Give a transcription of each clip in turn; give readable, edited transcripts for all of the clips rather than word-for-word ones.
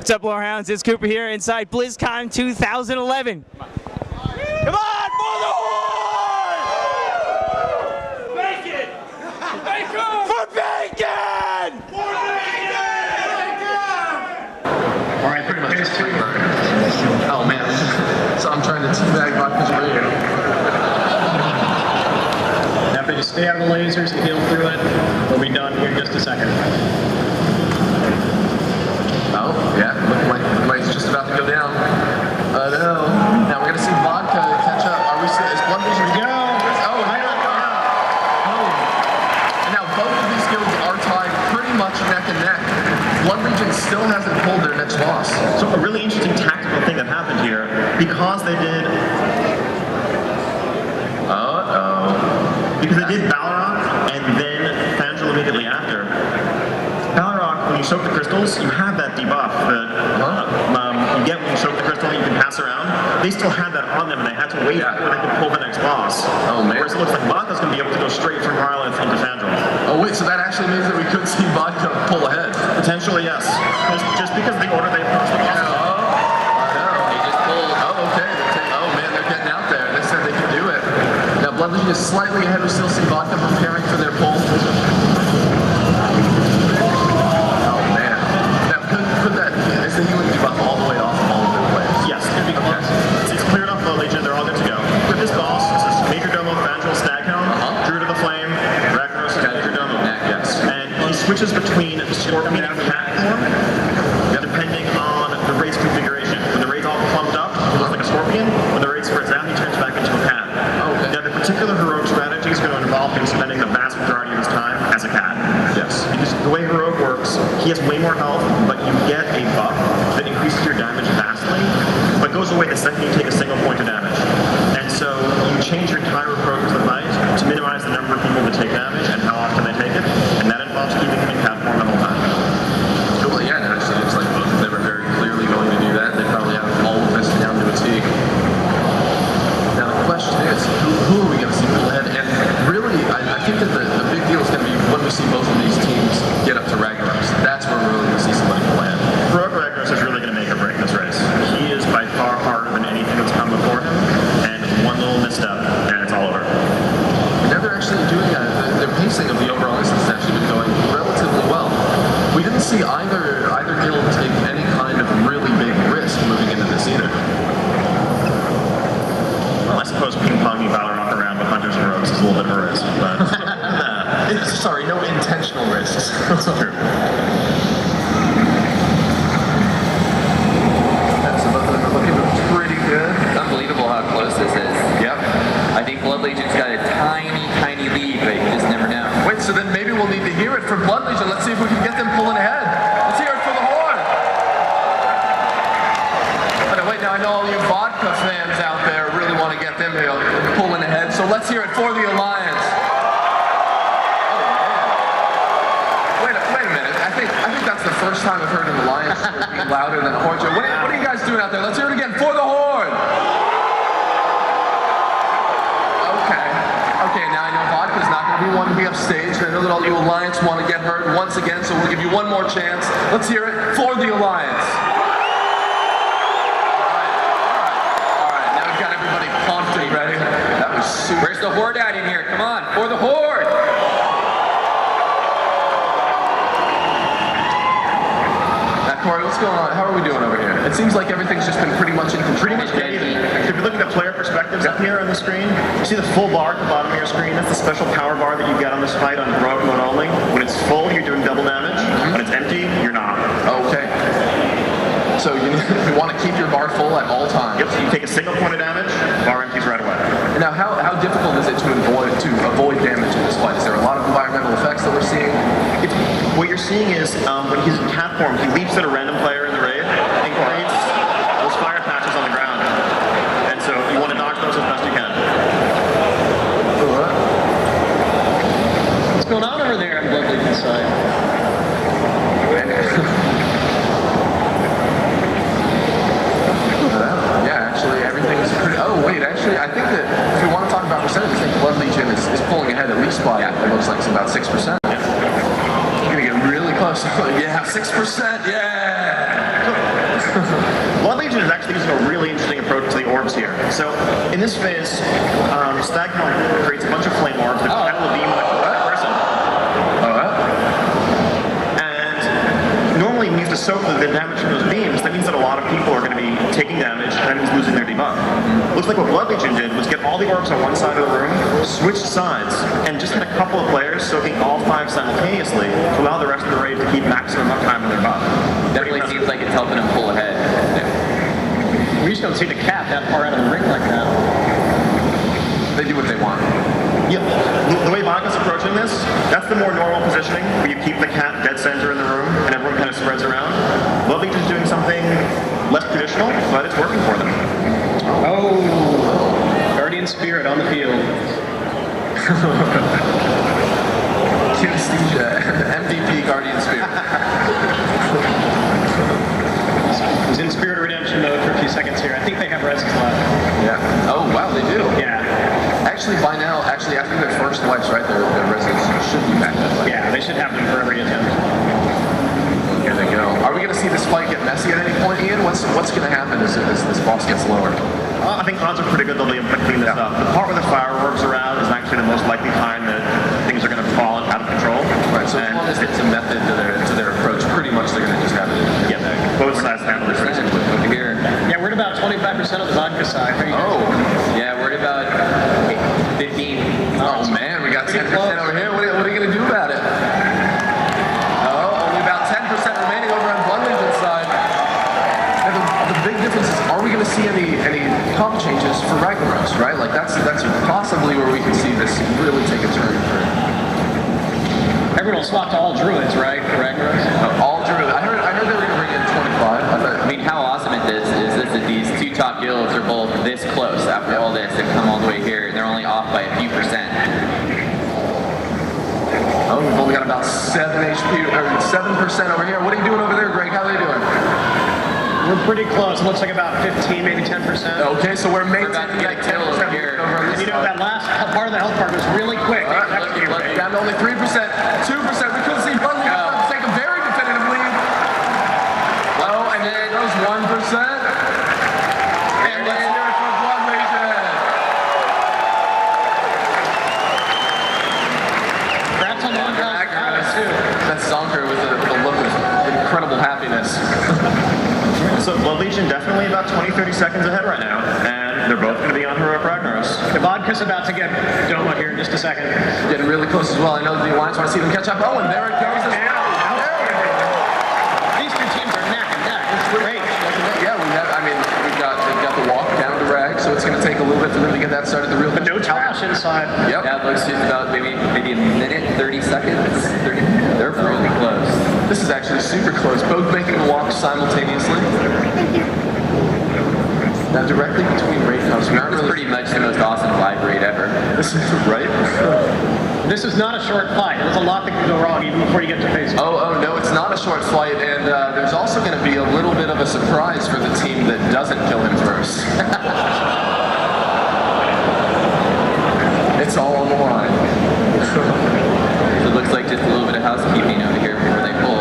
What's up, Lorehounds? It's Cooper here inside BlizzCon 2011. Come on, for the Horde! Bacon! Bacon! For bacon! For bacon! All right, pretty much just oh man, so I'm trying to teabag vodka's radio. Now if they just stay out of the lasers and heal through it, we'll be done here in just a second. Oh, yeah, look like it's just about to go down. Oh no. Now we're gonna see Vodka catch up. Are we still, is Blood Vision go? Oh, hang on. Oh. And now both of these guilds are tied pretty much neck and neck. Blood Legion still hasn't pulled their next boss. So a really interesting tactical thing that happened here, because they did... Because they did Balrog, and then Fandral immediately after. Balrog, when you soak the crystals, you have that debuff that you get when you soak the crystal and you can pass around. They still had that on them, and they had to wait before they could pull the next boss. Oh man. Whereas it looks like Vodka's going to be able to go straight from Harleth into Fandral. Oh wait, so that actually means that we could see Vodka pull ahead? Potentially, yes. Just because of the order they approached the boss. I know. They just pulled. Oh, okay. Oh man, they're getting out there. They said they could do it. Now Blood Legion is slightly ahead. We still see Vodka preparing for their pull. Is the healing debuff all the way off of all of their plays? Yes, it's cleared off the Legion, they're all good to go. With this boss, this is Major Domo, Fandral, Staghound, Druid of the Flame, Ragnaros, and Major Domo. Yes. And he switches between Scorpion and Cat form, depending on the raid's configuration. When the raid's all plumped up, he looks like a Scorpion. When the raid spreads out, he turns back into a cat. Okay. Now, the particular heroic strategy is going to involve him spending the vast majority of his time as a cat. Yes. Because the way heroic works, he has way more health, but you get a buff that increases your damage vastly, but goes away the second you take a single point of damage. And so you change your entire approach to the fight to minimize the number of people that take damage and how often they take it, and that involves keeping him in cat form the whole time. Cool, yeah, it actually looks like both of them are very clearly going to do that. They probably have all of this down to a T. Now the question is, who are we going to see pull ahead? And really, I think that the big deal is going to be when we see both of these teams get up to Ragnaros. That's where we're really going to see somebody pull ahead. Ragnaros is really going to make or break this race. He is by far harder than anything that's come before him, and one little misstep, and it's all over. And now they're actually doing their pacing of the overall instance has actually been going relatively well. We didn't see either guild take any kind of really big risk moving into this either. Well, I suppose ping-ponging Balrog around with hunters and rogues is a little bit of a risk, but... Sorry, no intentional risks. That's true. So both of them are looking pretty good. Unbelievable how close this is. Yep. I think Blood Legion's got a tiny lead, but you just never know. Wait, so then maybe we'll need to hear it from Blood Legion. Let's see if we can get them pulling ahead. Let's hear it for the Horde. Oh, wait, now I know all you Vodka fans out there really want to get them pulling ahead, so let's hear it for the Alliance. Wait a minute. I think that's the first time I've heard an Alliance be louder than Horde. What are you guys doing out there? Let's hear it again for the Horde. Okay, now I know Vodka's not going to be one to be upstaged. I know that all you Alliance want to get heard once again, so we'll give you one more chance. Let's hear it for the Alliance. All right, now we've got everybody pumped and ready. That was super. Where's the Horde at in here? Come on, for the Horde! Corey, what's going on? How are we doing over here? It seems like everything's just been pretty much in control. Pretty much dead even. If you look at the player perspectives up here on the screen, you see the full bar at the bottom of your screen. That's the special power bar that you get on this fight on heroic mode only. When it's full, you're doing double damage. When it's empty, you're not. Okay. So you want to keep your bar full at all times. Yep, so you take a single point of damage, bar empties right away. Now, how difficult is it to avoid damage in this fight? Is there a lot of environmental effects that we're seeing? What you're seeing is when he's in cat form, he leaps at a random player in the raid and creates those fire patches on the ground. And so you want to dodge those as best you can. What's going on over there on Blood Legion's side? Yeah, actually, everything is pretty... Oh, wait, actually, I think that if we want to talk about percentage, I think Blood Legion is pulling ahead at least by, it looks like it's about 6%. You're going to get really close. Yeah, 6%, yeah! Blood Legion is actually using a really interesting approach to the orbs here. So in this phase, Staghelm creates a bunch of flame orbs that petal a beam on a person. And normally when you use to soak the damage from those beams, that means that a lot of people are going to be taking damage, and that means losing their debuff. Looks like what Blood Legion did was get all the orbs on one side of the room, switch sides, and just had a couple of players soaking all 5 simultaneously to allow the rest of the raid to keep maximum uptime on their buff. Definitely seems like it's helping them pull ahead. We just don't see the cat that far out of the ring like that. They do what they want. Yeah, the way Vodka's approaching this, that's the more normal positioning, where you keep the cat dead center in the room, and everyone kind of spreads around. Blood Legion's doing something less traditional, but it's working for them. Oh, Guardian Spirit on the field. Kinesthesia, MVP Guardian Spirit. He's in Spirit Redemption mode for a few seconds here. I think they have rests left. Yeah. Oh, wow, they do. Yeah. Actually, by now, after their first wipes, right, their residents should be back that way. Yeah, they should have them for every attempt. Here they go. Are we going to see this fight get messy at any point, Ian? What's going to happen as this boss gets lower? I think odds are pretty good they'll be able to clean this up. The part where the fireworks are out is actually the most likely time that things are going to fall out of control. Right, so as long as it's a method to their approach, pretty much they're going to just have it. Yeah, both sides handle this. Over here. Yeah, we're at about 25% of the vodka side. Oh. Yeah, we're at about 15. Oh, man, we got 10% over here. What are you going to do about it? Oh, only about 10% remaining over on Blood Legion's side. And the big difference is, are we going to see any comp changes for Ragnaros, right? Like, that's possibly where we can see this really take a turn for Everyone will swap to all druids, right, for Ragnaros? all druid. I heard they were going to bring in 25. I mean, how awesome it is that these 2 top guilds are both this close after all this. They've come all the way here, and they're only off by a few percent. Oh, we've only got about 7 HP, or 7% over here. What are you doing over there, Greg? How are they doing? We're pretty close. It looks like about 15, maybe 10%. Okay, so we're We're about to maintaining get a kill over here. over on And this you know, side. that last part of the health part was really quick. All right, down to only 3%, 2%. We could see Blood Legion take a very definitive lead. Oh, and then it goes 1%. And let's hear it for Blood Legion. Congrats on the one too. That's Zonker with a look of incredible happiness. So Blood Legion definitely about 20-30 seconds ahead right now, and they're both going to be on Heroic Ragnaros. The vodka's about to get Doma here in just a second. Getting really close as well. I know the Alliance want to see them catch up. Oh, and there it goes. These 2 teams are neck and neck. It's great. Yeah, we've got the walk down to Rag, so it's going to take a little bit to really get that started. The real But no trash inside. Yep. That looks just about maybe a minute, 30 seconds. They're really close. This is actually super close. Both making the walk simultaneously. Now directly between raid comes. We aren't It's really pretty much the most awesome live raid ever. This is right. This is not a short fight. There's a lot that can go wrong even before you get to phase 2. Oh no, it's not a short flight, and there's also going to be a little bit of a surprise for the team that doesn't kill him first. It's all on the line. It looks like just a little bit of housekeeping over here before they pull.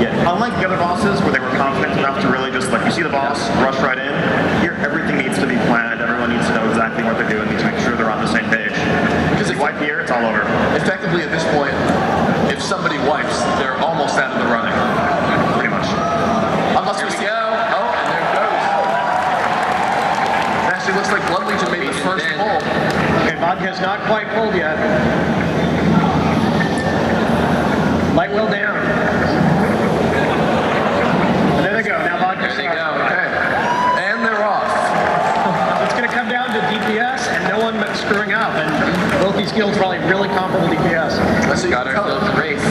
Yeah, unlike the other bosses where they were confident enough to really just, like, you see the boss, rush right in, here everything needs to be planned, everyone needs to know exactly what they're doing, needs to make sure they're on the same page. Because if you wipe here, it's all over. Effectively, at this point, if somebody wipes, they're almost out of the running. Pretty much. Unless we go. Oh, and there it goes. It actually looks like Blood Legion made the first pull. Okay, vodka's not quite pulled yet. Light well down. And there they go. Now vodka's There they go. Okay. And they're off. It's going to come down to DPS and no one screwing up. And both these guilds probably really comparable DPS. So Got ourselves a race.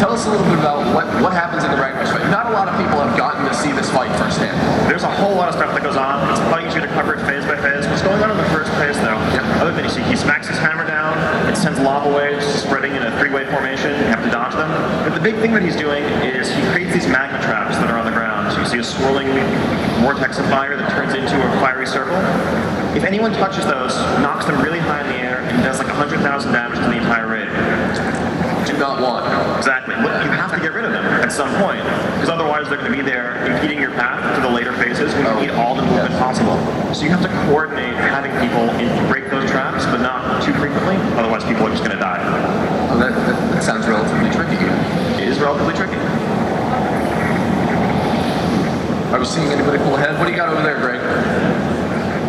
Tell us a little bit about what happens in the Ragnaros fight. Not a lot of people have gotten to see this fight firsthand. There's a whole lot of stuff that goes on. It's quite easy to cover it phase by phase. What's going on in the first phase, though, other than you see he smacks his hammer down, it sends lava waves spreading in a 3-way formation, you have to dodge them. But the big thing that he's doing is he creates these magma traps that are on the ground. So you see a swirling vortex of fire that turns into a fiery circle. If anyone touches those, knocks them really high in the air, and does like 100,000 damage to the entire raid. Do not want. Exactly. Look, you have to get rid of them. at some point, because otherwise they're going to be there impeding your path to the later phases when you need all the movement possible. So you have to coordinate having people break those traps, but not too frequently, otherwise people are just going to die. Oh, that sounds relatively tricky. It is relatively tricky. Are we seeing anybody pull ahead? What do you got over there, Greg?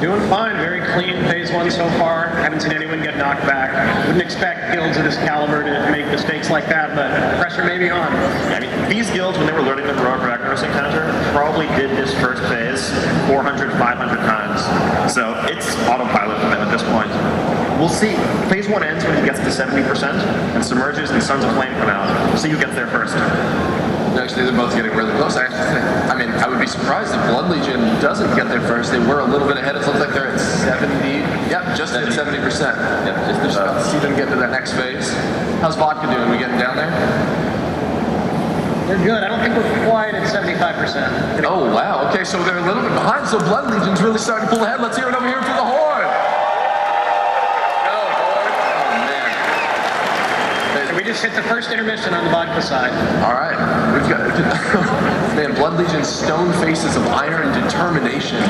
Doing fine, very clean phase 1 so far. Haven't seen anyone get knocked back. Wouldn't expect guilds of this caliber to make mistakes like that, but pressure may be on. Yeah, I mean, these guilds, when they were learning the heroic Ragnaros encounter, probably did this first phase 400, 500 times. So it's autopilot for them at this point. We'll see. Phase 1 ends when he gets to 70% and submerges and Sons of Flame come out. We'll see who gets there first. Actually, they're both getting really close. I mean, I would be surprised if Blood Legion doesn't get there first. They were a little bit ahead. It looks like they're at 70. Yep, just at 70%. Yep, just about to see them get to that next phase. How's Vodka doing? We getting down there? They're good. I don't think we're quite at 75%. Oh, wow. Okay, so they're a little bit behind. So Blood Legion's really starting to pull ahead. Let's hear it over here for the Horde. We just hit the first intermission on the vodka side. All right, we've got man, Blood Legion's stone faces of iron determination.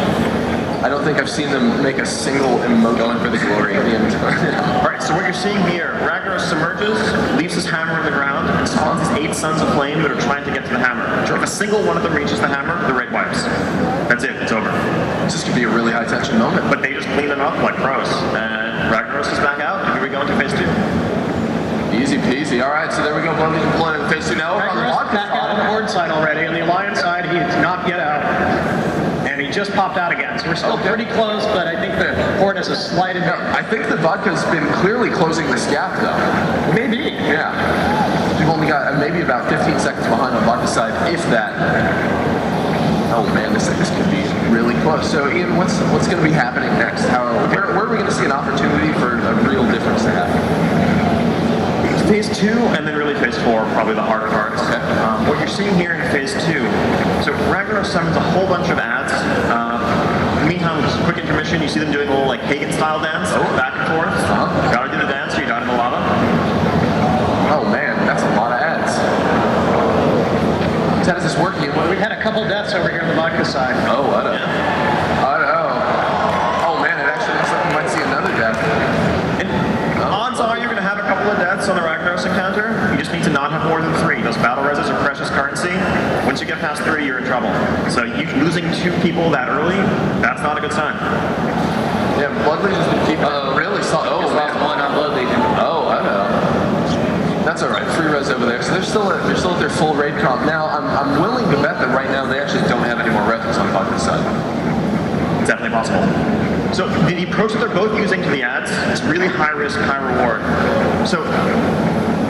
I don't think I've seen them make a single emote going for the glory of the entire. All right, so what you're seeing here, Ragnaros submerges, leaves his hammer on the ground, and spawns his 8 Sons of Flame that are trying to get to the hammer. If a single one of them reaches the hammer, the raid wipes. That's it, it's over. This could be a really high tension moment. But they just clean them up like pros. And Ragnaros is back out, and here we go into phase 2. Easy peasy. All right, so there we go. Blood Legion pulling in phase 2 now. Over on the vodka back out on the Horde side already. On the Alliance side, he is not yet out. And he just popped out again. So we're still pretty close, but I think the Horde has a slight advantage. I think the Vodka's been clearly closing this gap, though. Maybe. Yeah. We've only got maybe about 15 seconds behind on Vodka's side, if that. Oh man, this could be really close. So Ian, what's going to be happening next? Where are we going to see an opportunity for a real difference to happen? Phase 2 and then really phase 4 are probably the harder parts. Okay. What you're seeing here in phase 2, so Ragnaros summons a whole bunch of ads. In the meantime, just a quick intermission, you see them doing a little like pagan style dance, back and forth. Gotta do the dance or you die in the lava. Oh man, that's a lot of ads. How does this work, Ian? We've had a couple deaths over here on the vodka side. Oh, I know. I know. Oh man, it actually looks like we might see another death. Odds are you're going to have a couple of deaths on the Ragnaros encounter. You just need to not have more than 3. Those battle reses are precious currency. Once you get past 3, you're in trouble. So you losing 2 people that early, that's not a good sign. Yeah, Blood Legion's been keeping really solid. Oh, lost one on Blood Legion. Oh, I know. That's all right. Free res over there. So they're still at their full raid comp. Now, I'm willing to bet that right now they actually don't have any more reference on Vodka's side. It's definitely possible. So the approach that they're both using to the ads is really high risk, high reward. So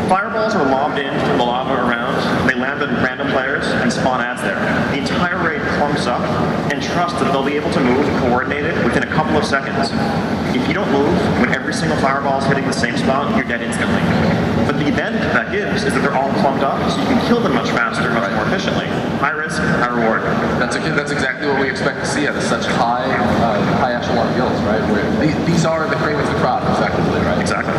fireballs are lobbed in from the lava around. They land on random players and spawn ads there. The entire raid clumps up and trust that they'll be able to move coordinated within a couple of seconds. If you don't move, when every single fireball is hitting the same spot, you're dead instantly. But the advantage that gives is that they're all clumped up, so you can kill them much faster, much more efficiently. High risk, high reward. That's exactly what we expect to see out of such high echelon guilds, right? Where these are the cream of the crop, effectively, right? Exactly.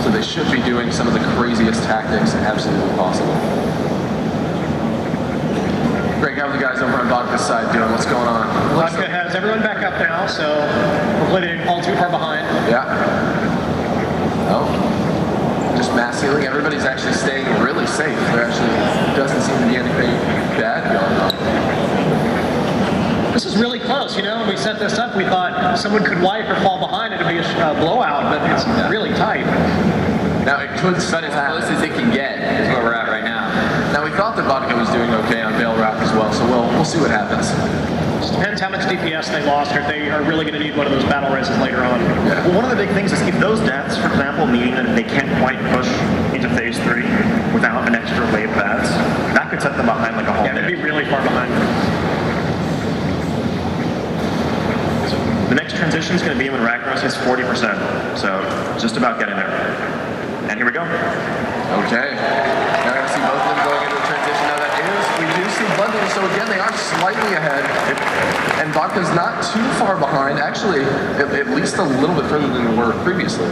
So they should be doing some of the craziest tactics absolutely possible. Greg, how are the guys over on Vodka's side doing? What's going on? Vodka has everyone back up now, so hopefully they didn't fall too far behind. Yeah. Oh. Just mass healing. Everybody's actually staying really safe. There actually doesn't seem to be anything bad going on. This is really close, you know. When we set this up, we thought someone could wipe or fall behind. It'd be a blowout, but it's really tight. Now it could But as close as it can get is where we're at right now. Now we thought that Vodka was doing okay on Veil Rock as well, so we'll see what happens. Just depends how much DPS they lost, or if they are really going to need one of those battle races later on. Yeah. Well, one of the big things is if those deaths, for example, meaning that they can't quite push into phase 3 without an extra wave of ads, that could set them behind like a whole Yeah, they'd minute. be really far behind. The next transition is going to be when Ragnaros hits 40%, so just about getting there. And here we go. Okay. Now I see both of them going into the transition. Now that is, we do see Blood Legion, so again they are slightly ahead. And Vodka's not too far behind, actually at least a little bit further than they were previously.